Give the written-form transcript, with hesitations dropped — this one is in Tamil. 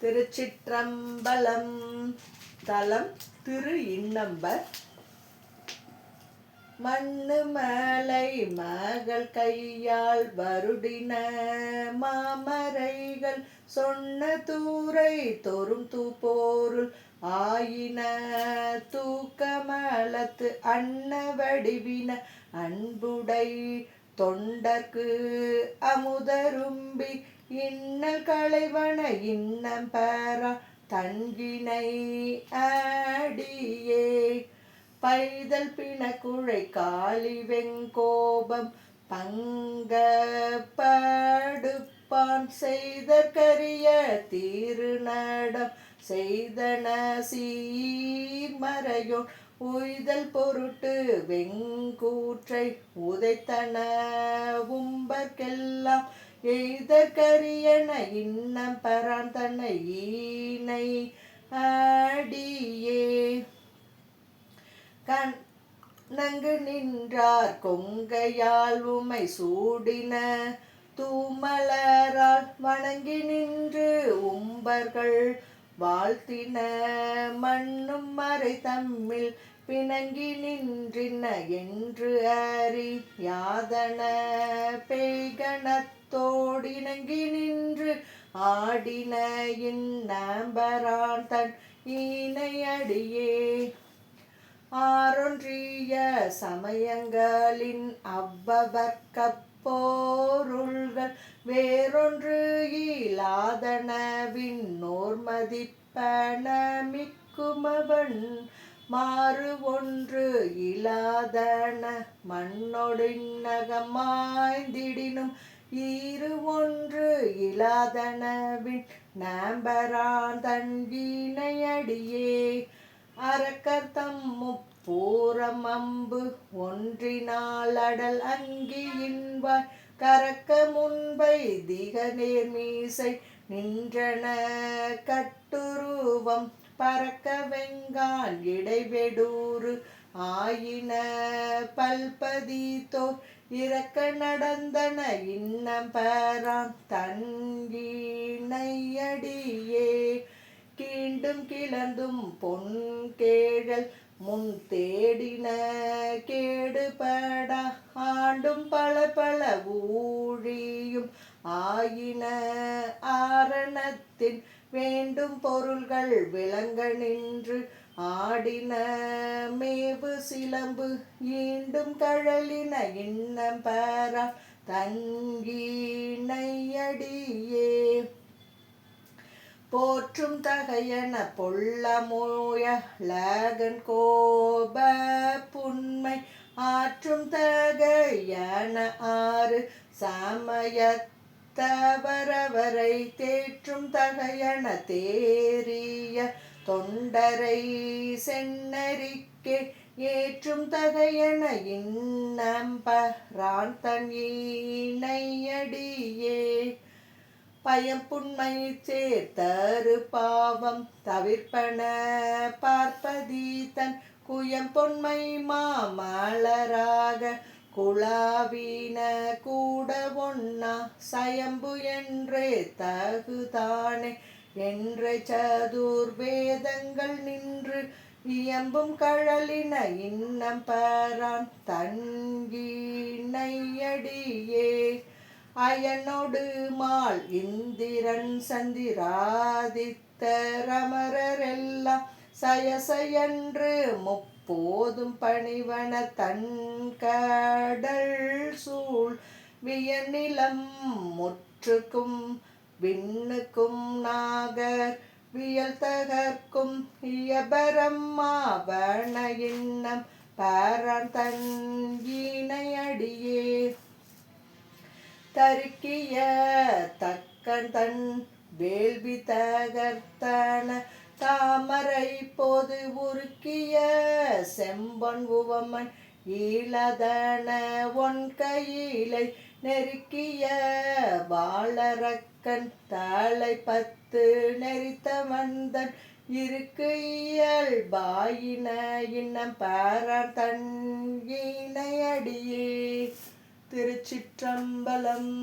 திருச்சிற்றம்பலம். தலம் திரு இன்னம்பர். மண்ணு மலை மகள் கையால் வருடின மாமரைகள் சொன்ன தூரை தொறும் தூப்போருள் ஆயின தூக்கமலத்து அன்ன வடிவின அன்புடை தொண்டர்க்கு அமுதரும்பி இன்னல் களைவன இன்னம் பெறா தன்வினை அடியே பைதல் பிணக்குழை காளி வெங்கோபம் பங்கப்படுப்பான் செய்தற்கரிய தீருநடம் செய்தன சீர்மறையோன் உய்தல் பொருட்டு வெங்கூற்றை உதைத்தன உம்பர்க்கெல்லாம் எய்தற்கரியன இன்னம் பெறான் தன்னை ஈனை அடியே நங்கு நின்றார் கொங்கையால் உமை சூடின தூமலரால் வணங்கி நின்று உம்பர்கள் வாழ்த்தின மண்ணும் மறை தம்மில் பிணங்கி நின்றின என்று அறி யாதன பேய்கணத்தோடிணங்கி நின்று ஆடின இன்னம்பரான் தன் ஈனையடியே ஆறொன்றிய சமயங்களின் அவ்வவர்க்கப்போருள்கள் வேறொன்று இலாதனவின் நோர்மதிப்பனமிக்குமவன் மாறு ஒன்று இலாதன மண்ணொடிநகமாய்ந்திடினும் ஈறு ஒன்று இலாதனவின் நம்பரான் தன் வீணையடியே அரக்கர்த்தம் முப்பூரம் அம்பு ஒன்றினால் அடல் அங்கியின்வாய் கரக்க முன்பை திக நேர்மீசை நின்றன கட்டுருவம் பறக்க வெங்கான் இடைவெடூறு ஆயின பல்பதித்தோர் இறக்க நடந்தன இன்னம் பெறான் தன் ஈனையடியே கீண்டும் கிளந்தும் பொன் கேழல் முன் தேடின கேடுபடா ஆண்டும் பல பல ஊழியும் ஆயின ஆரணத்தின் வேண்டும் பொருள்கள் விளங்க நின்று ஆடின மேவு சிலம்பு ஈண்டும் கழலின இன்னம் பெறா தன் ஈனையடியே போற்றும் தகையன பொல்லமோய லகன் கோப புன்மை ஆற்றும் தகையன ஆறு சமயத்தவரவரை தேற்றும் தகையன தேறிய தொண்டரை சென்னரிக்கே ஏற்றும் தகையன இன்னம்பரான் தன் ஈனையடியே பயம்புண்மை சேர்த்தரு பாவம் தவிர்ப்பன பார்ப்பதீதன் குயம்பொன்மை மாமலராக குழாவின கூட ஒன்னா சயம்பு என்றே தகுதானே என்றே சதுர்வேதங்கள் நின்று இயம்பும் கழலின இன்னம் பெறான் தன் ஈனையடியே அயனோடு மால் இந்திரன் சந்திராதித்தரமரெல்லாம் சயசயன்று முப்போதும் பணிவன தன் கடல் சூழ் வியநிலம் முற்றுக்கும் விண்ணுக்கும் நாகர் வியல் தகர்க்கும் இயபரம்மாவன இன்னம் பெறான் தன் ஈனையடியே தருக்கிய தக்கன் தன் வேள்வி தகர்த்தன தாமரை போது உருக்கிய செம்பொன் உவமன் ஈழதன ஒன் கையிலை நெருக்கிய வாழறக்கன் தலை பத்து நெறித்த வந்தன் இருக்கு இயல்பாயின இன்னம் பெறான் தன் ஈனையடியே. திருச்சிற்றம்பலம்.